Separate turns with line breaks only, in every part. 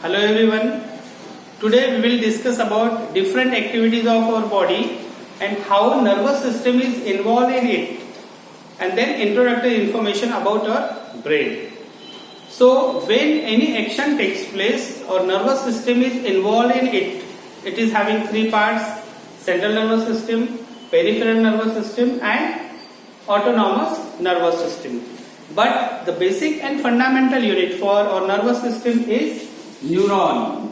Hello everyone. Today we will discuss about different activities of our body and how nervous system is involved in it, and then introductory information about our brain. So when any action takes place, our nervous system is involved in it. It is having three parts: central nervous system, peripheral nervous system and autonomous nervous system. But the basic and fundamental unit for our nervous system is neuron.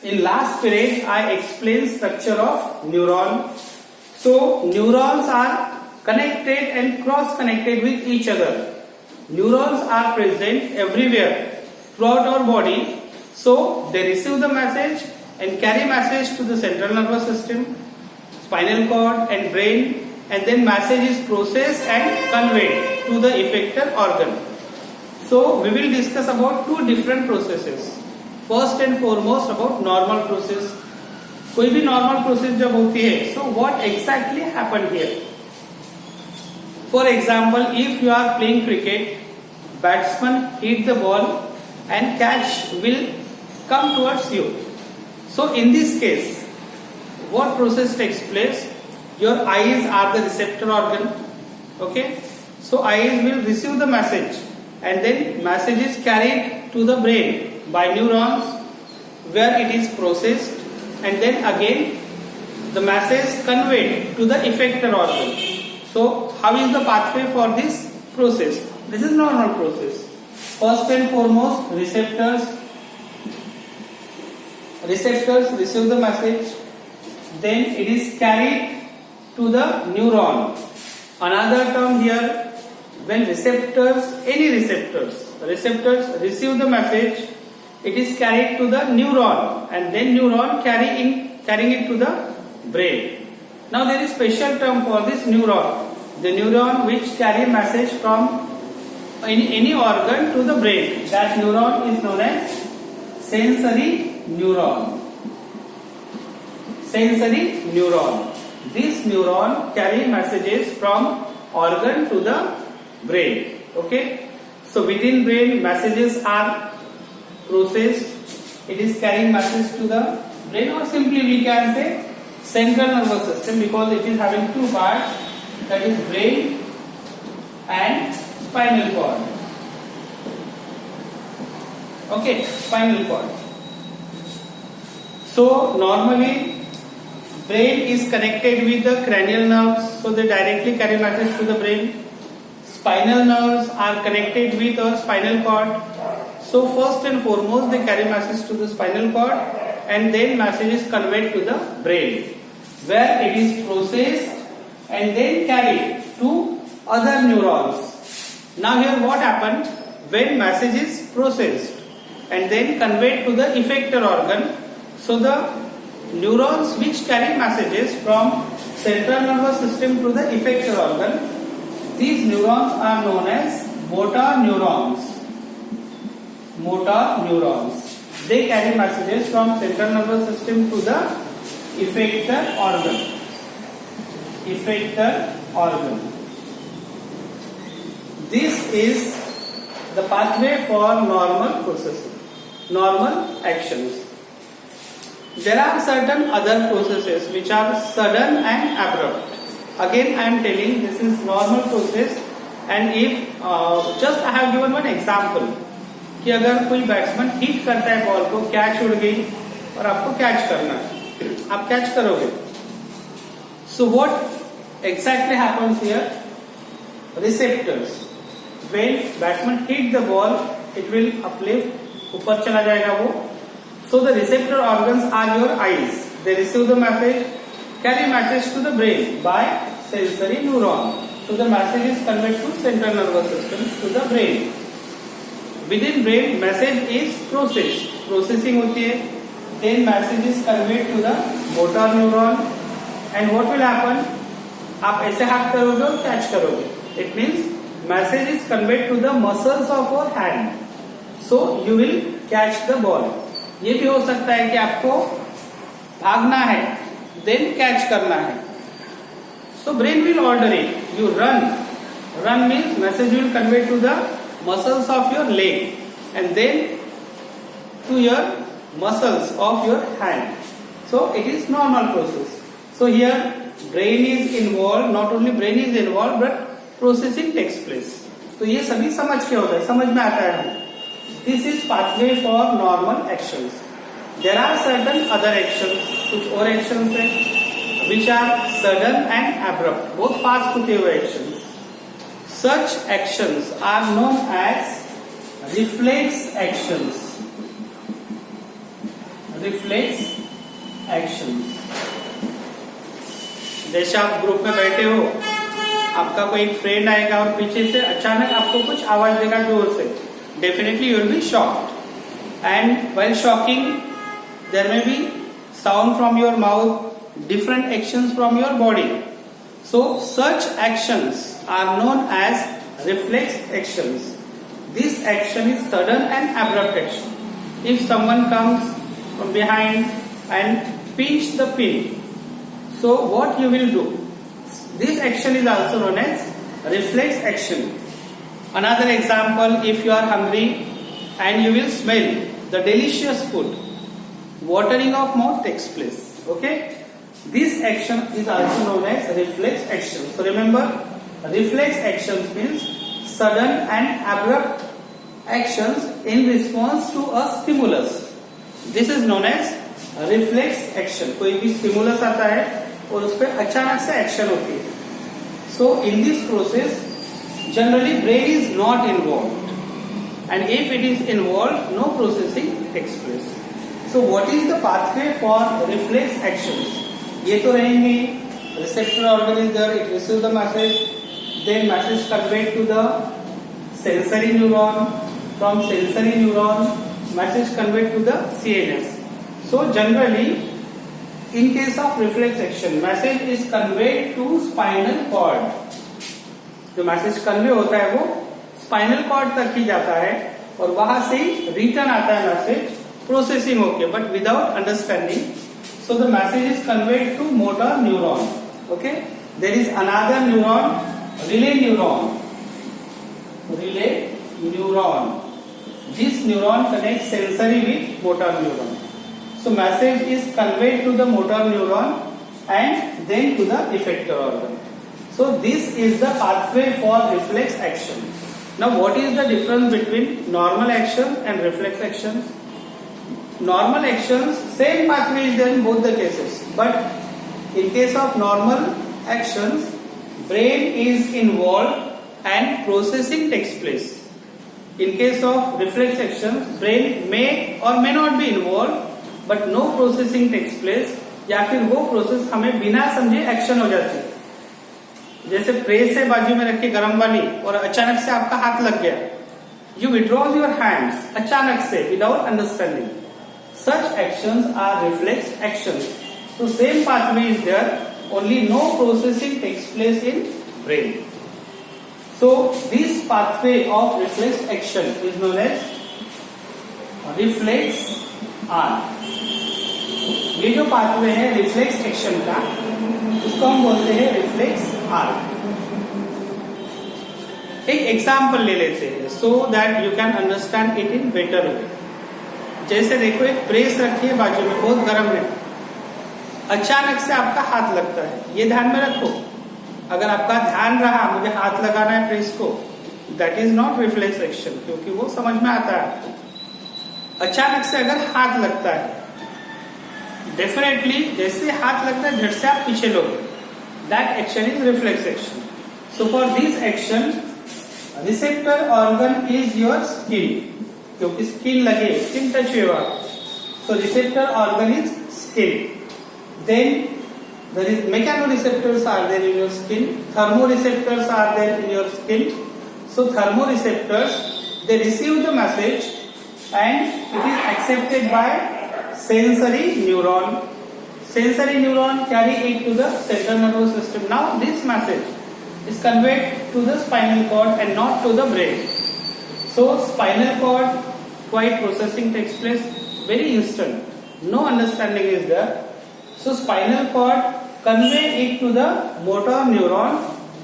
In last period I explained structure of neuron. So neurons are connected and cross connected with each other. Neurons are present everywhere throughout our body. So they receive the message and carry message to the central nervous system, spinal cord and brain, and then message is processed and conveyed to the effector organ. So we will discuss about two different processes. First and foremost about normal process. कोई भी normal process जब होती है, so what exactly happened here? For example, if you are playing cricket, batsman hit the ball and catch will come towards you. So in this case, what process takes place? Your eyes are the receptor organ. Okay, so eyes will receive the message and then message is carried to the brain by neurons, where it is processed and then again the message conveyed to the effector organ. So how is the pathway for this process? This is normal process. First and foremost, receptors receive the message, then it is carried to the neuron. Another term here, when any receptors receive the message, it is carried to the neuron and then neuron carrying it to the brain. Now there is special term for this neuron. The neuron which carry message from any organ to the brain, that neuron is known as sensory neuron. Sensory neuron. This neuron carry messages from organ to the brain. Okay. So within brain messages are processed. It is carrying message to the brain, or simply we can say central nervous system, because it is having two parts, that is brain and spinal cord. Okay, spinal cord. So normally brain is connected with the cranial nerves, so they directly carry message to the brain. Spinal nerves are connected with our spinal cord. So first and foremost they carry message to the spinal cord and then message is conveyed to the brain, where it is processed and then carried to other neurons. Now here what happened? When message is processed and then conveyed to the effector organ, so the neurons which carry messages from central nervous system to the effector organ, these neurons are known as motor neurons. Motor neurons. They carry messages from central nervous system to the effector organ. Effector organ. This is the pathway for normal processing, normal actions. There are certain other processes which are sudden and abrupt. Again I am telling this is normal process, and if just I have given one example कि अगर कोई batsman hit करता है ball को, catch उड़ गई और आपको कैच करना है, आप कैच करोगे. So what exactly happens here? Receptors. When batsman hit the ball, it will uplift, ऊपर चला जाएगा वो. So the receptor organs are your eyes. They receive the message, carry message to the brain by sensory neuron. So the message is conveyed to central nervous system, to the brain. Within brain message is processed. Processing होती है. Then message is conveyed to the motor neuron. And what will happen? आप ऐसे हाथ करोगे और catch करोगे. It means message is conveyed to the muscles of your hand. So you will catch the ball. ये भी हो सकता है कि आपको भागना है, then catch करना है. So brain will order it. You run. Run means message will convey to the muscles of your leg, and then to your muscles of your hand. So it is normal process. So here brain is involved, not only brain is involved but processing takes place. तो ये सभी समझ के होता है, समझ में आता है. This is pathway for normal actions. There are certain other actions, कुछ और actions है which are sudden and abrupt, बहुत fast होते हुए actions. Such actions are known as reflex actions. Reflex actions. जैसे आप ग्रुप में बैठे हो, आपका कोई एक फ्रेंड आएगा और पीछे से अचानक आपको कुछ आवाज देगा जोर से, definitely you will be shocked. And while shocking there may be sound from your mouth, different actions from your body. So such actions are known as reflex actions. This action is sudden and abrupt action. If someone comes from behind and pinch the pin, so what you will do? This action is also known as reflex action. Another example, if you are hungry and you will smell the delicious food, watering of mouth takes place. Okay? This action is also known as reflex action. So remember, reflex actions means sudden and abrupt actions in response to a stimulus. This is known as reflex action. कोई भी stimulus आता है और उस पर अचानक से action होती है. So in this process, generally brain is not involved, and if it is involved, no processing takes place. So what is the pathway for reflex actions? ये तो रहेंगे, receptor organ is there, it receives the message, then message conveyed to the sensory neuron, from sensory neuron message conveyed to the CNS. So generally in case of reflex action, message is conveyed to spinal cord. जो message convey होता है वो spinal cord तक ही जाता है और वहां से रिटर्न आता है मैसेज प्रोसेसिंग होके, but without understanding. So the message is conveyed to motor neuron. Okay, there is another neuron, relay neuron. Relay neuron. This neuron connects sensory with motor neuron. So message is conveyed to the motor neuron and then to the effector organ. So this is the pathway for reflex action. Now what is the difference between normal action and reflex actions? Normal actions, same pathway is there in both the cases, but in case of normal actions, brain is involved and processing takes place. In case of reflex actions, brain may or may not be involved, but no processing takes place, या फिर वो process हमें बिना समझे action हो जाती है. जैसे प्रेस है बाजू में रखी गरम वाली और अचानक से आपका हाथ लग गया, यू विड्रॉ योर हैंड्स अचानक से without understanding. Such actions are reflex actions. So same pathway is there, only no processing takes place in brain. So this pathway of reflex action is known as reflex arc. ये जो pathway है reflex action का, उसको हम बोलते हैं reflex arc. एक example ले लेते हैं so that you can understand it in better way. जैसे देखो एक प्रेस रखी है बाजू में, बहुत गर्म है, अचानक से आपका हाथ लगता है, ये ध्यान में रखो. अगर आपका ध्यान रहा मुझे हाथ लगाना है प्रेस को, that is not reflex action, क्योंकि वो समझ में आता है. अचानक से अगर हाथ लगता है, डेफिनेटली जैसे हाथ लगता है झट से आप पीछे लोगे, that action is reflex action. So for this action receptor organ is your skin, क्योंकि स्किन लगे, स्किन टच हुआ, so receptor organ is skin. Then there is mechanoreceptors are there in your skin, thermoreceptors are there in your skin. So thermoreceptors, they receive the message and it is accepted by sensory neuron. Sensory neuron carry it to the central nervous system. Now this message is conveyed to the spinal cord and not to the brain. So spinal cord, quiet processing takes place, very instant, no understanding is there. So spinal cord convey it to the motor neuron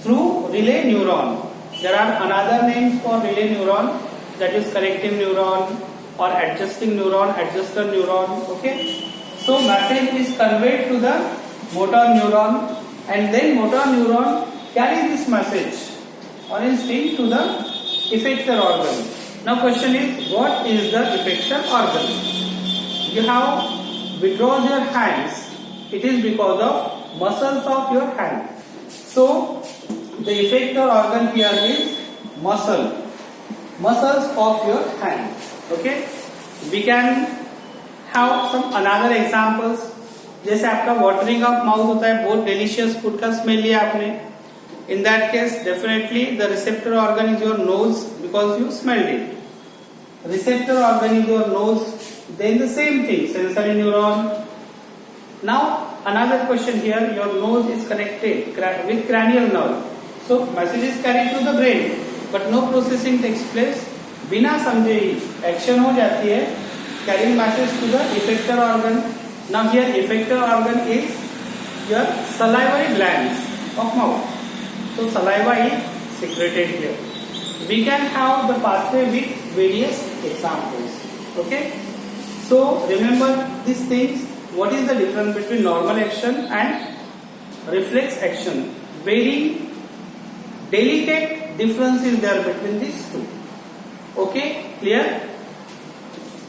through relay neuron. There are another names for relay neuron, that is connective neuron, or adjusting neuron, adjuster neuron. Okay, so message is conveyed to the motor neuron, and then motor neuron carry this message or instinct to the effector organ. Now question is, what is the effector organ? You have withdrawn your hands, it is because of muscles of your hand. So the effector organ here is muscles of your hand. Okay, we can have some another examples. जैसे आपका watering of mouth होता है, बहुत delicious food का smell लिया आपने, in that case definitely the receptor organ is your nose because you smelled it. Receptor organ is your nose. Then the same thing, sensory neuron. Now another question here, your nose is connected with cranial nerve. So message is carried to the brain, but no processing takes place. बिना समझे ही action हो जाती है, carrying message to the effector organ. Now here effector organ is your salivary glands of mouth. So saliva is secreted here. We can have the pathway with various examples. Okay, so remember these things. What is the difference between normal action and reflex action? Very delicate difference is there between these two. Okay, clear?